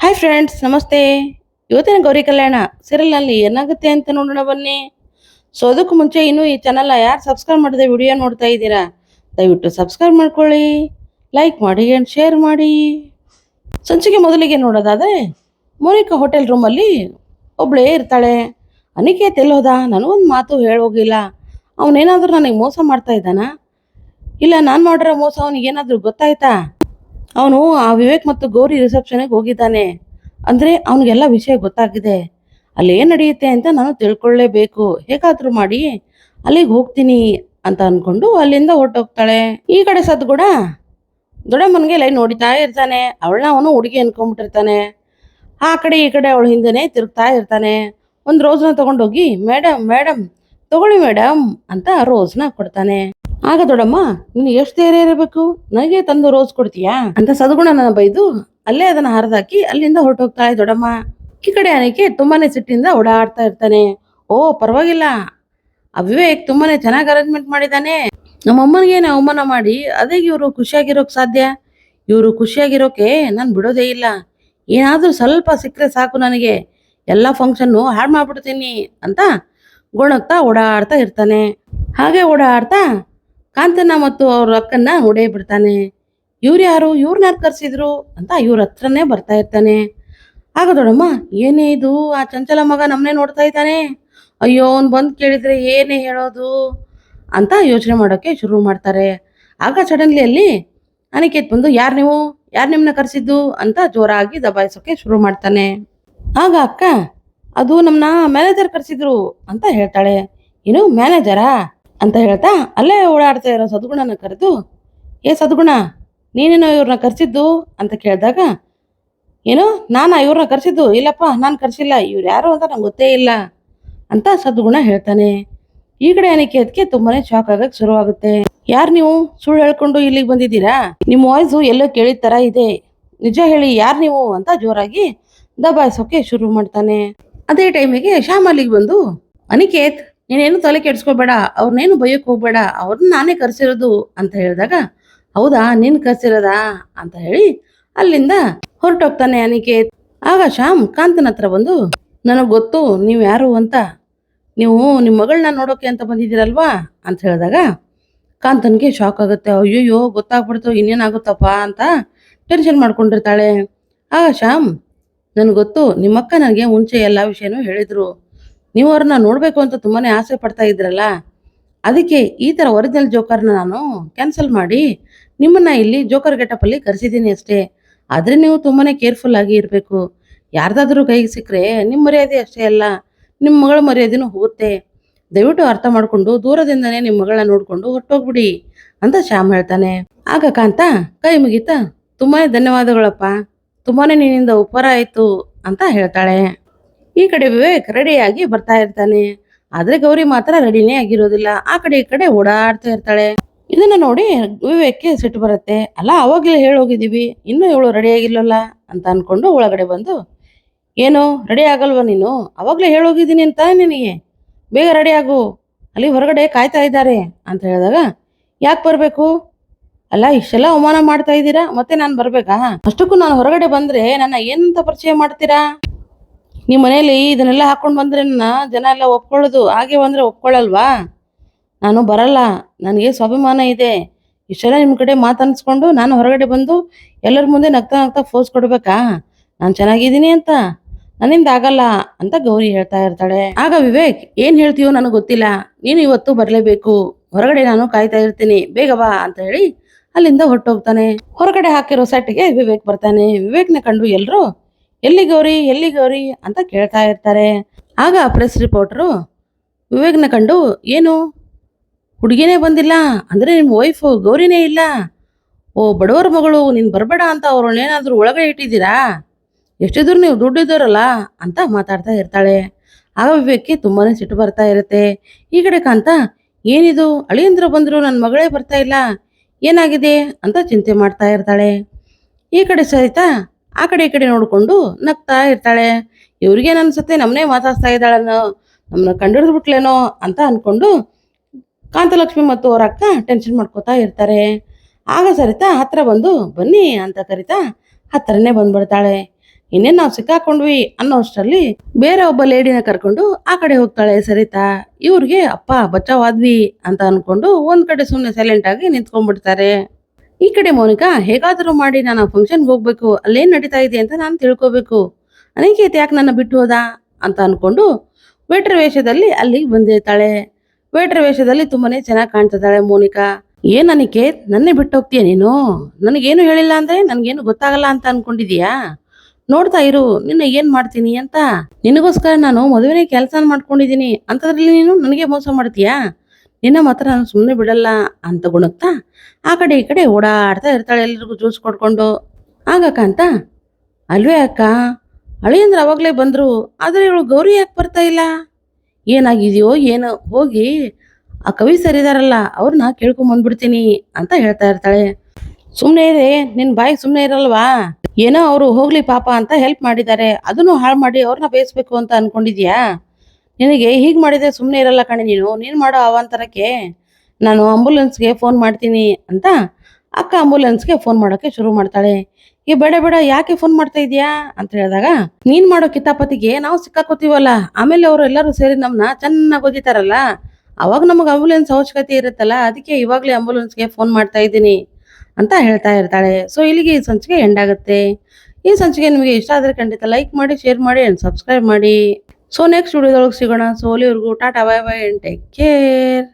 Hi friends, ನಮಸ್ತೆ. ಇವತ್ತಿನ ಗೌರಿ ಕಲ್ಯಾಣ ಸೀರಿಯಲ್ನಲ್ಲಿ ಏನಾಗುತ್ತೆ ಅಂತ ನೋಡೋಣ ಬನ್ನಿ. ಸೊ ಅದಕ್ಕೂ ಮುಂಚೆ ಇನ್ನೂ ಈ ಚಾನಲ್ನ ಯಾರು ಸಬ್ಸ್ಕ್ರೈಬ್ ಮಾಡಿದೆ ವಿಡಿಯೋ ನೋಡ್ತಾ ಇದ್ದೀರಾ, ದಯವಿಟ್ಟು ಸಬ್ಸ್ಕ್ರೈಬ್ ಮಾಡ್ಕೊಳ್ಳಿ, ಲೈಕ್ ಮಾಡಿ ಆ್ಯಂಡ್ ಶೇರ್ ಮಾಡಿ. ಸಂಚಿಕೆ ಮೊದಲಿಗೆ ನೋಡೋದಾದರೆ, ಮೋನಿಕಾ ಹೋಟೆಲ್ ರೂಮಲ್ಲಿ ಒಬ್ಬಳೇ ಇರ್ತಾಳೆ. ಅನಿಕೇತ್ ಎಲ್ಲೋದ, ನನಗೊಂದು ಮಾತು ಹೇಳೋಗಿಲ್ಲ. ಅವನೇನಾದರೂ ನನಗೆ ಮೋಸ ಮಾಡ್ತಾ ಇದ್ದಾನಾ, ಇಲ್ಲ ನಾನು ಮಾಡಿರೋ ಮೋಸ ಅವನಿಗೇನಾದರೂ ಗೊತ್ತಾಯ್ತಾ? ಅವನು ಆ ವಿವೇಕ್ ಮತ್ತು ಗೌರಿ ರಿಸೆಪ್ಷನ್ಗೆ ಹೋಗಿದ್ದಾನೆ ಅಂದರೆ ಅವನಿಗೆಲ್ಲ ವಿಷಯ ಗೊತ್ತಾಗಿದೆ. ಅಲ್ಲಿ ಏನು ನಡೆಯುತ್ತೆ ಅಂತ ನಾನು ತಿಳ್ಕೊಳ್ಳೇಬೇಕು. ಹೇಗಾದರೂ ಮಾಡಿ ಅಲ್ಲಿಗೆ ಹೋಗ್ತೀನಿ ಅಂತ ಅಂದ್ಕೊಂಡು ಅಲ್ಲಿಂದ ಹೊರಟೋಗ್ತಾಳೆ. ಈ ಕಡೆ ಸದ್ಗುಣ ದೊಡ್ಡಮ್ಮನಿಗೆ ಲೈನ್ ನೋಡಿತಾ ಇರ್ತಾನೆ. ಅವಳನ್ನ ಅವನು ಹುಡುಗಿ ಅನ್ಕೊಂಡ್ಬಿಟ್ಟಿರ್ತಾನೆ. ಆ ಕಡೆ ಈ ಕಡೆ ಅವಳ ಹಿಂದೆನೇ ತಿರುಗ್ತಾ ಇರ್ತಾನೆ. ಒಂದು ರೋಸ್ನ ತಗೊಂಡೋಗಿ, ಮೇಡಮ್ ಮೇಡಮ್ ತಗೊಳ್ಳಿ ಮೇಡಮ್ ಅಂತ ರೋಸ್ನ ಕೊಡ್ತಾನೆ. ಆಗ ದೊಡ್ಡಮ್ಮ, ನೀನು ಎಷ್ಟು ಧೈರ್ಯ ಇರಬೇಕು, ನನಗೆ ತಂದು ರೋಸ್ ಕೊಡ್ತೀಯಾ ಅಂತ ಸದ್ಗುಣನ ಬೈದು ಅಲ್ಲೇ ಅದನ್ನ ಹರಿದಾಕಿ ಅಲ್ಲಿಂದ ಹೊರಟೋಗ್ತಾಳೆ ದೊಡ್ಡಮ್ಮ. ಈ ಕಡೆ ಅನಿಕೆ ತುಂಬಾನೇ ಸಿಟ್ಟಿಂದ ಓಡಾಡ್ತಾ ಇರ್ತಾನೆ. ಓ ಪರವಾಗಿಲ್ಲ, ಆ ವಿವೇಕ್ ತುಂಬಾನೇ ಚೆನ್ನಾಗಿ ಅರೇಂಜ್ಮೆಂಟ್ ಮಾಡಿದ್ದಾನೆ. ನಮ್ಮಮ್ಮನಿಗೇನು ಅವಮಾನ ಮಾಡಿ ಅದೇ ಇವರು ಖುಷಿಯಾಗಿರೋಕ್ ಸಾಧ್ಯ? ಇವರು ಖುಷಿಯಾಗಿರೋಕೆ ನಾನು ಬಿಡೋದೇ ಇಲ್ಲ. ಏನಾದ್ರೂ ಸ್ವಲ್ಪ ಸಿಕ್ಕರೆ ಸಾಕು, ನನಗೆ ಎಲ್ಲ ಫಂಕ್ಷನ್ನು ಹಾಳು ಮಾಡ್ಬಿಡ್ತೀನಿ ಅಂತ ಗೊಣಗ್ತಾ ಓಡಾಡ್ತಾ ಇರ್ತಾನೆ. ಹಾಗೆ ಓಡಾಡ್ತಾ ಕಾಂತನ ಮತ್ತು ಅವ್ರ ಅಕ್ಕನ್ನ ನೋಡೇ ಬಿಡ್ತಾನೆ. ಇವ್ರು ಯಾರು, ಇವ್ರನ್ನ ಯಾರು ಕರ್ಸಿದ್ರು ಅಂತ ಇವ್ರ ಹತ್ರನೇ ಬರ್ತಾ ಇರ್ತಾನೆ. ಆಗ ದೊಡ್ಡಮ್ಮ, ಏನೇ ಇದು, ಆ ಚಂಚಲ ಮಗ ನಮ್ಮನೆ ನೋಡ್ತಾ ಇದ್ದಾನೆ, ಅಯ್ಯೋ ಅವ್ನು ಬಂದು ಕೇಳಿದ್ರೆ ಏನೇ ಹೇಳೋದು ಅಂತ ಯೋಚನೆ ಮಾಡೋಕ್ಕೆ ಶುರು ಮಾಡ್ತಾರೆ. ಆಗ ಸಡನ್ಲಿ ಅಲ್ಲಿ ಅನಿಕೇತ್ ಬಂದು, ಯಾರು ನೀವು, ಯಾರು ನಿಮ್ಮನ್ನ ಕರೆಸಿದ್ದು ಅಂತ ಜೋರಾಗಿ ದಬಾಯಿಸೋಕೆ ಶುರು ಮಾಡ್ತಾನೆ. ಆಗ ಅಕ್ಕ, ಅದು ನಮ್ಮನ್ನ ಮ್ಯಾನೇಜರ್ ಕರೆಸಿದ್ರು ಅಂತ ಹೇಳ್ತಾಳೆ. ಏನು ಮ್ಯಾನೇಜರಾ ಅಂತ ಹೇಳ್ತಾ ಅಲ್ಲೇ ಓಡಾಡ್ತಾ ಇರೋ ಸದ್ಗುಣನ ಕರೆದು, ಏ ಸದ್ಗುಣ, ನೀನೇನೋ ಇವ್ರನ್ನ ಕರೆಸಿದ್ದು ಅಂತ ಕೇಳಿದಾಗ, ಏನು ನಾನಾ ಇವ್ರನ್ನ ಕರೆಸಿದ್ದು? ಇಲ್ಲಪ್ಪ, ನಾನು ಕರೆಸಿಲ್ಲ, ಇವ್ರು ಯಾರು ಅಂತ ನಂಗೆ ಗೊತ್ತೇ ಇಲ್ಲ ಅಂತ ಸದ್ಗುಣ ಹೇಳ್ತಾನೆ. ಈ ಕಡೆ ಅನಿಕೇತ್ಗೆ ತುಂಬಾನೇ ಶಾಕ್ ಆಗಕ್ಕೆ ಶುರುವಾಗುತ್ತೆ. ಯಾರು ನೀವು, ಸುಳ್ಳು ಹೇಳ್ಕೊಂಡು ಇಲ್ಲಿಗೆ ಬಂದಿದ್ದೀರಾ? ನಿಮ್ಮ ವಾಯ್ಸು ಎಲ್ಲೋ ಕೇಳಿದ ಥರ ಇದೆ, ನಿಜ ಹೇಳಿ ಯಾರು ನೀವು ಅಂತ ಜೋರಾಗಿ ದಬಾಯಿಸೋಕೆ ಶುರು ಮಾಡ್ತಾನೆ. ಅದೇ ಟೈಮಿಗೆ ಶ್ಯಾಮ್ ಅಲ್ಲಿಗೆ ಬಂದು, ಅನಿಕೇತ್ ನೀನೇನು ತಲೆ ಕೆಡ್ಸ್ಕೋಬೇಡ, ಅವ್ರನ್ನೇನು ಬೈಯಕ್ಕೆ ಹೋಗ್ಬೇಡ, ಅವ್ರನ್ನ ನಾನೇ ಕರ್ಸಿರೋದು ಅಂತ ಹೇಳಿದಾಗ, ಹೌದಾ ನೀನು ಕರ್ಸಿರೋದಾ ಅಂತ ಹೇಳಿ ಅಲ್ಲಿಂದ ಹೊರಟೋಗ್ತಾನೆ ಅನಿಕೇತ್. ಆಗ ಶ್ಯಾಮ್ ಕಾಂತನ ಹತ್ರ ಬಂದು, ನನಗೆ ಗೊತ್ತು ನೀವು ಯಾರು ಅಂತ, ನೀವು ನಿಮ್ಮ ಮಗಳನ್ನ ನೋಡೋಕೆ ಅಂತ ಬಂದಿದ್ದೀರಲ್ವಾ ಅಂತ ಹೇಳಿದಾಗ ಕಾಂತನ್ಗೆ ಶಾಕ್ ಆಗುತ್ತೆ. ಅಯ್ಯಯ್ಯೋ ಗೊತ್ತಾಗ್ಬಿಡ್ತು, ಇನ್ನೇನಾಗುತ್ತಪ್ಪ ಅಂತ ಟೆನ್ಷನ್ ಮಾಡ್ಕೊಂಡಿರ್ತಾಳೆ. ಆಗ ಶ್ಯಾಮ್, ನನಗೆ ಗೊತ್ತು, ನಿಮ್ಮಕ್ಕ ನನಗೆ ಮುಂಚೆ ಎಲ್ಲ ವಿಷಯನೂ ಹೇಳಿದ್ರು, ನೀವು ಅವ್ರನ್ನ ನೋಡಬೇಕು ಅಂತ ತುಂಬಾನೇ ಆಸೆ ಪಡ್ತಾ ಇದ್ರಲ್ಲ, ಅದಕ್ಕೆ ಈ ಥರ ಒರಿಜಿನಲ್ ಜೋಕರ್ನ ನಾನು ಕ್ಯಾನ್ಸಲ್ ಮಾಡಿ ನಿಮ್ಮನ್ನ ಇಲ್ಲಿ ಜೋಕರ್ ಗೆಟಪಲ್ಲಿ ಕರೆಸಿದ್ದೀನಿ ಅಷ್ಟೇ. ಆದರೆ ನೀವು ತುಂಬಾನೇ ಕೇರ್ಫುಲ್ ಆಗಿ ಇರಬೇಕು. ಯಾರ್ದಾದ್ರೂ ಕೈಗೆ ಸಿಕ್ಕರೆ ನಿಮ್ಮ ಮರ್ಯಾದೆ ಅಷ್ಟೇ ಅಲ್ಲ, ನಿಮ್ಮ ಮಗಳ ಮರ್ಯಾದೆನೂ ಹೋಗುತ್ತೆ. ದಯವಿಟ್ಟು ಅರ್ಥ ಮಾಡಿಕೊಂಡು ದೂರದಿಂದನೇ ನಿಮ್ಮ ಮಗಳನ್ನ ನೋಡಿಕೊಂಡು ಹೊರಟೋಗ್ಬಿಡಿ ಅಂತ ಶ್ಯಾಮ್ ಹೇಳ್ತಾನೆ. ಆಗ ಕಾಂತ ಕೈ ಮುಗಿತಾ, ತುಂಬಾನೇ ಧನ್ಯವಾದಗಳಪ್ಪ, ತುಂಬಾನೇ ನಿನ್ನಿಂದ ಉಪಕಾರ ಆಯಿತು ಅಂತ ಹೇಳ್ತಾಳೆ. ಈ ಕಡೆ ವಿವೇಕ್ ರೆಡಿಯಾಗಿ ಬರ್ತಾ ಇರ್ತಾನೆ. ಆದ್ರೆ ಗೌರಿ ಮಾತ್ರ ರೆಡಿನೇ ಆಗಿರೋದಿಲ್ಲ. ಆ ಕಡೆ ಈ ಕಡೆ ಓಡಾಡ್ತಾ ಇರ್ತಾಳೆ. ಇದನ್ನ ನೋಡಿ ವಿವೇಕ್ಗೆ ಸಿಟ್ಟು ಬರುತ್ತೆ. ಅಲ್ಲ ಅವಾಗಲೇ ಹೇಳೋಗಿದ್ದೀವಿ, ಇನ್ನೂ ಇವಳು ರೆಡಿ ಆಗಿಲ್ಲಲ್ಲ ಅಂತ ಅನ್ಕೊಂಡು ಒಳಗಡೆ ಬಂದು, ಏನು ರೆಡಿ ಆಗಲ್ವ ನೀನು, ಅವಾಗಲೇ ಹೇಳೋಗಿದ್ದೀನಿ ಅಂತ ನಿನಗೆ, ಬೇಗ ರೆಡಿ ಆಗು, ಅಲ್ಲಿ ಹೊರಗಡೆ ಕಾಯ್ತಾ ಇದ್ದಾರೆ ಅಂತ ಹೇಳಿದಾಗ, ಯಾಕೆ ಬರಬೇಕು, ಅಲ್ಲ ಇಷ್ಟೆಲ್ಲ ಅವಮಾನ ಮಾಡ್ತಾ ಇದ್ದೀರಾ, ಮತ್ತೆ ನಾನು ಬರ್ಬೇಕಾ? ಅಷ್ಟಕ್ಕೂ ನಾನು ಹೊರಗಡೆ ಬಂದ್ರೆ ನನ್ನ ಏನಂತ ಪರಿಚಯ ಮಾಡ್ತೀರಾ? ನಿಮ್ಮ ಮನೇಲಿ ಇದನ್ನೆಲ್ಲ ಹಾಕೊಂಡು ಬಂದ್ರೆ ನನ್ನ ಜನ ಎಲ್ಲ ಒಪ್ಕೊಳ್ಳೋದು, ಹಾಗೆ ಬಂದರೆ ಒಪ್ಕೊಳ್ಳಲ್ವಾ? ನಾನು ಬರಲ್ಲ, ನನಗೆ ಸ್ವಾಭಿಮಾನ ಇದೆ. ಇಷ್ಟೆಲ್ಲ ನಿಮ್ಮ ಕಡೆ ಮಾತನ್ಸ್ಕೊಂಡು ನಾನು ಹೊರಗಡೆ ಬಂದು ಎಲ್ಲರ ಮುಂದೆ ನಗ್ತಾ ನಗ್ತಾ ಫೋರ್ಸ್ ಕೊಡ್ಬೇಕಾ ನಾನು ಚೆನ್ನಾಗಿದ್ದೀನಿ ಅಂತ? ನನ್ನಿಂದ ಆಗಲ್ಲ ಅಂತ ಗೌರಿ ಹೇಳ್ತಾ ಇರ್ತಾಳೆ. ಆಗ ವಿವೇಕ್, ಏನು ಹೇಳ್ತೀಯೋ ನನಗೆ ಗೊತ್ತಿಲ್ಲ, ನೀನು ಇವತ್ತು ಬರಲೇಬೇಕು, ಹೊರಗಡೆ ನಾನು ಕಾಯ್ತಾ ಇರ್ತೀನಿ, ಬೇಗ ಬಾ ಅಂತ ಹೇಳಿ ಅಲ್ಲಿಂದ ಹೊರಟೋಗ್ತಾನೆ. ಹೊರಗಡೆ ಹಾಕಿರೋ ಸೆಟ್ಗೆ ವಿವೇಕ್ ಬರ್ತಾನೆ. ವಿವೇಕ್ನ ಕಂಡು ಎಲ್ಲರೂ ಎಲ್ಲಿ ಗೌರಿ ಎಲ್ಲಿ ಗೌರಿ ಅಂತ ಕೇಳ್ತಾ ಇರ್ತಾರೆ. ಆಗ ಪ್ರೆಸ್ ರಿಪೋರ್ಟರು ವಿವೇಕ್ನ ಕಂಡು, ಏನು ಹುಡುಗಿನೇ ಬಂದಿಲ್ಲ ಅಂದರೆ ನಿಮ್ಮ ವೈಫು ಗೌರಿನೇ ಇಲ್ಲ, ಓ ಬಡವರ ಮಗಳು, ನೀನು ಬರಬೇಡ ಅಂತ ಅವ್ರನ್ನೇನಾದರೂ ಒಳಗಡೆ ಇಟ್ಟಿದ್ದೀರಾ, ಎಷ್ಟಿದ್ರು ನೀವು ದುಡ್ಡಿದ್ದೋರಲ್ಲ ಅಂತ ಮಾತಾಡ್ತಾ ಇರ್ತಾಳೆ. ಆಗ ವಿವೇಕ್ಗೆ ತುಂಬಾ ಸಿಟ್ಟು ಬರ್ತಾ ಇರುತ್ತೆ. ಈ ಕಡೆ ಕಾಂತ, ಏನಿದು ಅಳಿಯಂದ್ರು ಬಂದರು, ನನ್ನ ಮಗಳೇ ಬರ್ತಾ ಇಲ್ಲ, ಏನಾಗಿದೆ ಅಂತ ಚಿಂತೆ ಮಾಡ್ತಾ ಇರ್ತಾಳೆ. ಈ ಕಡೆ ಸಹಿತ ಆ ಕಡೆ ಈ ಕಡೆ ನೋಡಿಕೊಂಡು ನಗ್ತಾ ಇರ್ತಾಳೆ. ಇವ್ರಿಗೇನು ಅನ್ಸುತ್ತೆ, ನಮ್ಮನ್ನೇ ಮಾತಾಡ್ತಾ ಇದ್ದಾಳನ್ನೋ, ನಮ್ಮನ್ನ ಕಂಡಿಡಿದ್ಬಿಟ್ಲೇನೋ ಅಂತ ಅಂದ್ಕೊಂಡು ಕಾಂತಲಕ್ಷ್ಮಿ ಮತ್ತು ಅವ್ರ ಅಕ್ಕ ಟೆನ್ಷನ್ ಮಾಡ್ಕೋತಾ ಇರ್ತಾರೆ. ಆಗ ಸರಿತಾ ಹತ್ರ ಬಂದು, ಬನ್ನಿ ಅಂತ ಕರಿತಾ ಹತ್ರನೇ ಬಂದ್ಬಿಡ್ತಾಳೆ. ಇನ್ನೇನ್ ನಾವು ಸಿಕ್ಕಾಕೊಂಡ್ವಿ ಅನ್ನೋ ಅಷ್ಟರಲ್ಲಿ ಬೇರೆ ಒಬ್ಬ ಲೇಡಿನ ಕರ್ಕೊಂಡು ಆ ಕಡೆ ಹೋಗ್ತಾಳೆ ಸರಿತಾ. ಇವ್ರಿಗೆ ಅಪ್ಪ ಬಚಾವಾದ್ವಿ ಅಂತ ಅನ್ಕೊಂಡು ಒಂದ್ ಕಡೆ ಸುಮ್ನೆ ಸೈಲೆಂಟ್ ಆಗಿ ನಿಂತ್ಕೊಂಡ್ಬಿಡ್ತಾರೆ. ಈ ಕಡೆ ಮೋನಿಕಾ ಹೇಗಾದ್ರೂ ಮಾಡಿ ನಾನು ಫಂಕ್ಷನ್ಗೆ ಹೋಗ್ಬೇಕು, ಅಲ್ಲೇನ್ ನಡೀತಾ ಇದೆ ಅಂತ ನಾನು ತಿಳ್ಕೊಬೇಕು, ಅನಿಕೇತ್ ಯಾಕೆ ನನ್ನ ಬಿಟ್ಟು ಹೋದ ಅಂತ ಅನ್ಕೊಂಡು ವೇಟರ್ ವೇಷದಲ್ಲಿ ಅಲ್ಲಿಗೆ ಬಂದಿರ್ತಾಳೆ. ವೇಟರ್ ವೇಷದಲ್ಲಿ ತುಂಬಾನೇ ಚೆನ್ನಾಗಿ ಕಾಣ್ತಿದ್ದಾಳೆ ಮೋನಿಕಾ. ಏನ್ ಅನಿಕೇತ್, ನನ್ನೇ ಬಿಟ್ಟು ಹೋಗ್ತೀಯ ನೀನು? ನನಗೇನು ಹೇಳಿಲ್ಲ ಅಂದ್ರೆ ನನ್ಗೇನು ಗೊತ್ತಾಗಲ್ಲ ಅಂತ ಅನ್ಕೊಂಡಿದೀಯಾ? ನೋಡ್ತಾ ಇರು ನಿನ್ನ ಏನ್ ಮಾಡ್ತೀನಿ ಅಂತ. ನಿನಗೋಸ್ಕರ ನಾನು ಮದುವೆನೇ ಕೆಲಸ ಮಾಡ್ಕೊಂಡಿದೀನಿ ಅಂತದ್ರಲ್ಲಿ ನೀನು ನನಗೆ ಮೋಸ ಮಾಡ್ತೀಯಾ? ನಿನ್ನ ಮಾತ್ರ ನಾನು ಸುಮ್ಮನೆ ಬಿಡಲ್ಲ ಅಂತ ಗುಣಕ್ತಾ ಆ ಕಡೆ ಈ ಕಡೆ ಓಡಾಡ್ತಾ ಇರ್ತಾಳೆ ಎಲ್ರಿಗೂ ಜ್ಯೂಸ್ ಕೊಡ್ಕೊಂಡು. ಆಗ ಕಾಂತ, ಅಲ್ವೇ ಅಕ್ಕ, ಅಳಿಯಂದ್ರ ಅವಾಗ್ಲೇ ಬಂದ್ರು, ಆದ್ರೆ ಇವಳು ಗೌರಿ ಯಾಕೆ ಬರ್ತಾ ಇಲ್ಲ, ಏನಾಗಿದೆಯೋ ಏನೋ, ಹೋಗಿ ಆ ಕವಿ ಸರ್ ಇದಾರಲ್ಲ ಅವ್ರನ್ನ ಕೇಳ್ಕೊಂಡ್ ಬಂದ್ಬಿಡ್ತೀನಿ ಅಂತ ಹೇಳ್ತಾ ಇರ್ತಾಳೆ. ಸುಮ್ನೆ ಇರೇ, ನಿನ್ ಬಾಯಿ ಸುಮ್ನೆ ಇರಲ್ವಾ? ಏನೋ ಅವರು ಹೋಗ್ಲಿ ಪಾಪ ಅಂತ ಹೆಲ್ಪ್ ಮಾಡಿದ್ದಾರೆ, ಅದನ್ನು ಹಾಳು ಮಾಡಿ ಅವ್ರನ್ನ ಬೇಯಿಸ್ಬೇಕು ಅಂತ ಅನ್ಕೊಂಡಿದ್ಯಾ? ನಿನಗೆ ಹೀಗ್ ಮಾಡಿದ್ರೆ ಸುಮ್ನೆ ಇರಲ್ಲ ಕಣೆ ನೀನ್ ಮಾಡೋ ಅವಾಂತರಕ್ಕೆ ನಾನು ಆಂಬುಲೆನ್ಸ್ಗೆ ಫೋನ್ ಮಾಡ್ತೀನಿ ಅಂತ ಅಕ್ಕ ಆಂಬುಲೆನ್ಸ್ಗೆ ಫೋನ್ ಮಾಡೋಕೆ ಶುರು ಮಾಡ್ತಾಳೆ. ಈ ಬೇಡ ಬೇಡ, ಯಾಕೆ ಫೋನ್ ಮಾಡ್ತಾ ಇದೀಯಾ ಅಂತ ಹೇಳಿದಾಗ, ನೀನ್ ಮಾಡೋ ಕಿತಾಪತಿಗೆ ನಾವು ಸಿಕ್ಕಾಕೋತೀವಲ್ಲ, ಆಮೇಲೆ ಅವರು ಎಲ್ಲರೂ ಸೇರಿ ನಮ್ನ ಚೆನ್ನಾಗಿ ಓದಿತಾರಲ್ಲ, ಅವಾಗ ನಮಗ್ ಆಂಬುಲೆನ್ಸ್ ಅವಶ್ಯಕತೆ ಇರುತ್ತಲ್ಲ, ಅದಕ್ಕೆ ಇವಾಗ್ಲೇ ಆಂಬುಲೆನ್ಸ್ಗೆ ಫೋನ್ ಮಾಡ್ತಾ ಇದ್ದೀನಿ ಅಂತ ಹೇಳ್ತಾ ಇರ್ತಾಳೆ. ಸೊ ಇಲ್ಲಿಗೆ ಈ ಸಂಚಿಕೆ ಎಂಡ್ ಆಗುತ್ತೆ. ಈ ಸಂಚಿಕೆ ನಿಮಗೆ ಇಷ್ಟ ಆದ್ರೆ ಖಂಡಿತ ಲೈಕ್ ಮಾಡಿ, ಶೇರ್ ಮಾಡಿ ಅಂಡ್ ಸಬ್ಸ್ಕ್ರೈಬ್ ಮಾಡಿ. ಸೊ ನೆಕ್ಸ್ಟ್ ವಿಡಿಯೋದೊಳಗೆ ಸಿಗೋಣ. ಸೊ ಅಲ್ಲಿವರೆಗೂ Tata, bye bye and take care.